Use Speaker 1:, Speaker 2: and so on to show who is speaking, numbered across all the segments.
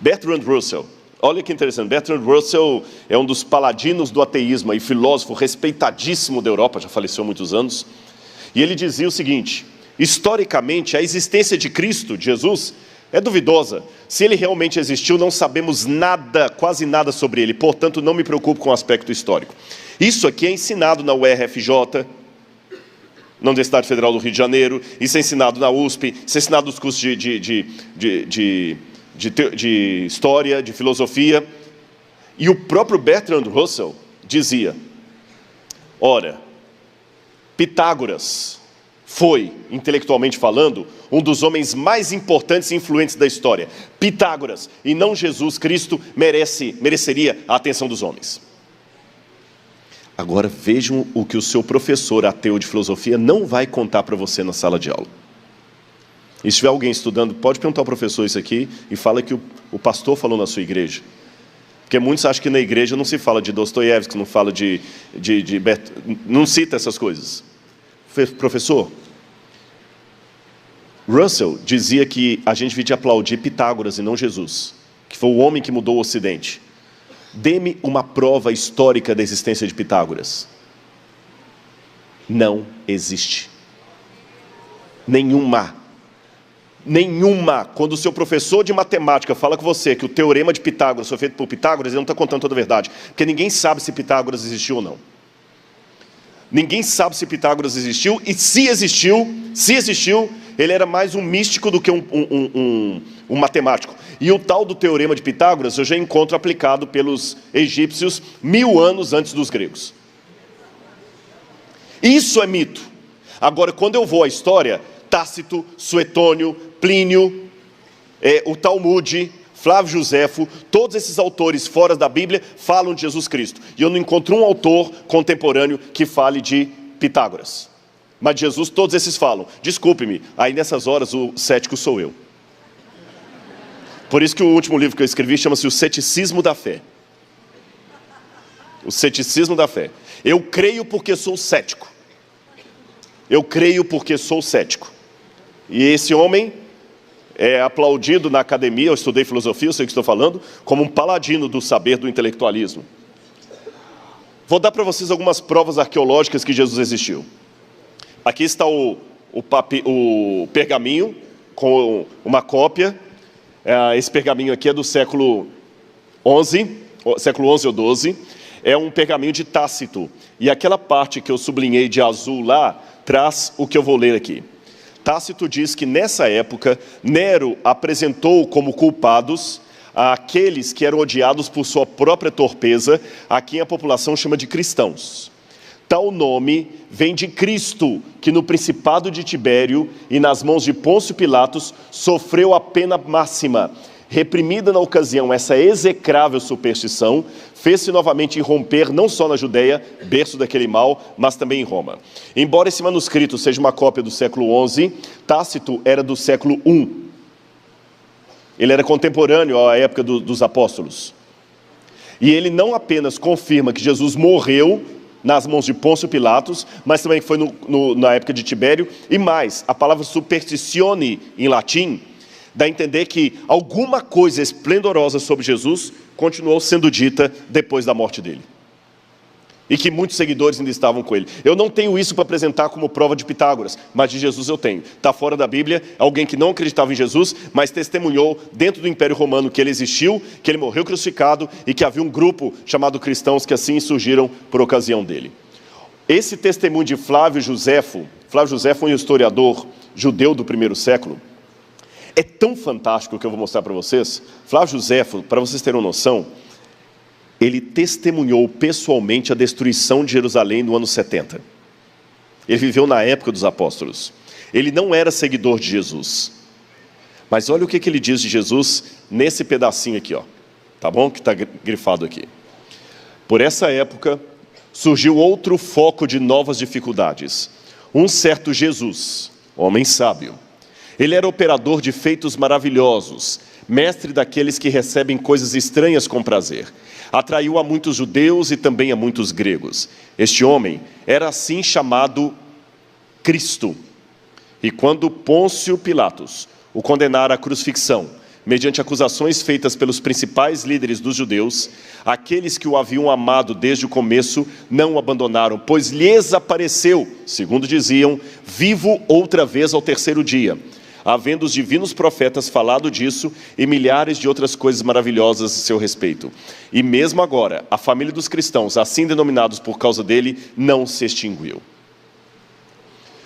Speaker 1: Bertrand Russell, olha que interessante, Bertrand Russell é um dos paladinos do ateísmo e filósofo respeitadíssimo da Europa, já faleceu há muitos anos, e ele dizia o seguinte: historicamente, a existência de Cristo, de Jesus, é duvidosa. Se ele realmente existiu, não sabemos nada, quase nada sobre ele, portanto, não me preocupo com o aspecto histórico. Isso aqui é ensinado na UERFJ, na Universidade Federal do Rio de Janeiro, isso é ensinado na USP, isso é ensinado nos cursos de história, de filosofia. E o próprio Bertrand Russell dizia: ora, Pitágoras foi, intelectualmente falando, um dos homens mais importantes e influentes da história. Pitágoras, e não Jesus Cristo, mereceria a atenção dos homens. Agora vejam o que o seu professor ateu de filosofia não vai contar para você na sala de aula. E se tiver alguém estudando, pode perguntar ao professor isso aqui e fala que o pastor falou na sua igreja. Porque muitos acham que na igreja não se fala de Dostoiévski, não fala não cita essas coisas. Professor, Russell dizia que a gente devia aplaudir Pitágoras e não Jesus, que foi o homem que mudou o Ocidente. Dê-me uma prova histórica da existência de Pitágoras. Não existe. Nenhuma. Quando o seu professor de matemática fala com você que o teorema de Pitágoras foi feito por Pitágoras, ele não está contando toda a verdade, porque ninguém sabe se Pitágoras existiu ou não. Ninguém sabe se Pitágoras existiu, e se existiu, ele era mais um místico do que um matemático. E o tal do teorema de Pitágoras eu já encontro aplicado pelos egípcios 1000 anos antes dos gregos. Isso é mito. Agora, quando eu vou à história, Tácito, Suetônio, Plínio, o Talmude, Flávio Josefo, todos esses autores fora da Bíblia falam de Jesus Cristo. E eu não encontro um autor contemporâneo que fale de Pitágoras. Mas de Jesus todos esses falam. Desculpe-me, aí nessas horas o cético sou eu. Por isso que o último livro que eu escrevi chama-se O Ceticismo da Fé. O Ceticismo da Fé. Eu creio porque sou cético. Eu creio porque sou cético. E esse homem é aplaudido na academia, eu estudei filosofia, eu sei o que estou falando, como um paladino do saber do intelectualismo. Vou dar para vocês algumas provas arqueológicas que Jesus existiu. Aqui está o pergaminho, com uma cópia. Esse pergaminho aqui é do século XI ou XII. É um pergaminho de Tácito. E aquela parte que eu sublinhei de azul lá, traz o que eu vou ler aqui. Tácito diz que nessa época, Nero apresentou como culpados aqueles que eram odiados por sua própria torpeza, a quem a população chama de cristãos. Tal nome vem de Cristo, que no principado de Tibério e nas mãos de Pôncio Pilatos sofreu a pena máxima. Reprimida na ocasião essa execrável superstição, fez-se novamente irromper não só na Judéia, berço daquele mal, mas também em Roma. Embora esse manuscrito seja uma cópia do século XI, Tácito era do século I. Ele era contemporâneo à época dos apóstolos. E ele não apenas confirma que Jesus morreu nas mãos de Pôncio Pilatos, mas também que foi na época de Tibério, e mais, a palavra superstitione em latim dá a entender que alguma coisa esplendorosa sobre Jesus continuou sendo dita depois da morte dele. E que muitos seguidores ainda estavam com ele. Eu não tenho isso para apresentar como prova de Pitágoras, mas de Jesus eu tenho. Está fora da Bíblia, alguém que não acreditava em Jesus, mas testemunhou dentro do Império Romano que ele existiu, que ele morreu crucificado e que havia um grupo chamado cristãos que assim surgiram por ocasião dele. Esse testemunho de Flávio Josefo foi um historiador judeu do primeiro século, é tão fantástico que eu vou mostrar para vocês. Flávio Josefo, para vocês terem uma noção, ele testemunhou pessoalmente a destruição de Jerusalém no ano 70. Ele viveu na época dos apóstolos. Ele não era seguidor de Jesus. Mas olha o que ele diz de Jesus nesse pedacinho aqui, ó. Tá bom? Que está grifado aqui. Por essa época, surgiu outro foco de novas dificuldades. Um certo Jesus, homem sábio. Ele era operador de feitos maravilhosos, mestre daqueles que recebem coisas estranhas com prazer. Atraiu a muitos judeus e também a muitos gregos. Este homem era assim chamado Cristo. E quando Pôncio Pilatos o condenara à crucifixão, mediante acusações feitas pelos principais líderes dos judeus, aqueles que o haviam amado desde o começo não o abandonaram, pois lhes apareceu, segundo diziam, vivo outra vez ao terceiro dia, havendo os divinos profetas falado disso e milhares de outras coisas maravilhosas a seu respeito. E mesmo agora, a família dos cristãos, assim denominados por causa dele, não se extinguiu.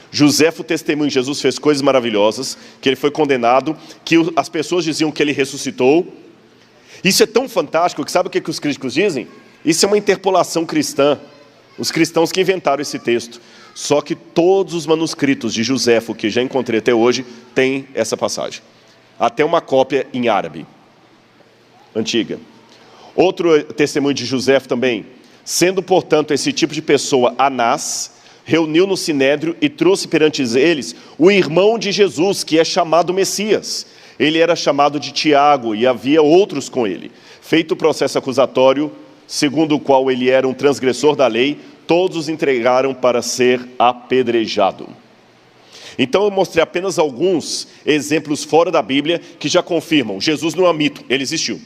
Speaker 1: Joséfo testemunha que Jesus fez coisas maravilhosas, que ele foi condenado, que as pessoas diziam que ele ressuscitou. Isso é tão fantástico que sabe o que os críticos dizem? Isso é uma interpolação cristã. Os cristãos que inventaram esse texto. Só que todos os manuscritos de Joséfo, que já encontrei até hoje, têm essa passagem. Até uma cópia em árabe, antiga. Outro testemunho de Joséfo também. Sendo, portanto, esse tipo de pessoa Anás, reuniu no Sinédrio e trouxe perante eles o irmão de Jesus, que é chamado Messias. Ele era chamado de Tiago e havia outros com ele. Feito o processo acusatório, segundo o qual ele era um transgressor da lei, todos os entregaram para ser apedrejado. Então eu mostrei apenas alguns exemplos fora da Bíblia que já confirmam, Jesus não é mito, ele existiu.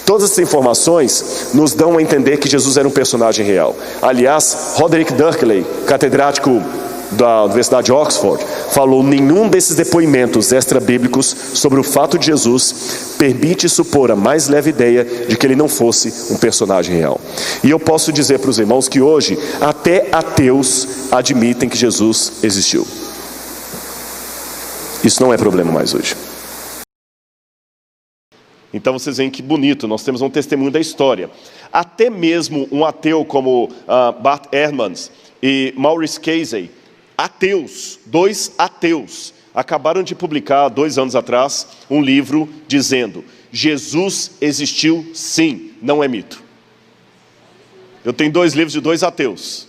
Speaker 1: Todas essas informações nos dão a entender que Jesus era um personagem real. Aliás, Roderick Durkley, catedrático da Universidade de Oxford, falou: nenhum desses depoimentos extra-bíblicos sobre o fato de Jesus permite supor a mais leve ideia de que ele não fosse um personagem real. E eu posso dizer para os irmãos que hoje até ateus admitem que Jesus existiu. Isso não é problema mais hoje. Então vocês veem que bonito, nós temos um testemunho da história. Até mesmo um ateu como Bart Ehrmans e Maurice Casey, ateus, dois ateus, acabaram de publicar 2 anos atrás um livro dizendo: Jesus existiu sim, não é mito. Eu tenho 2 livros de 2 ateus.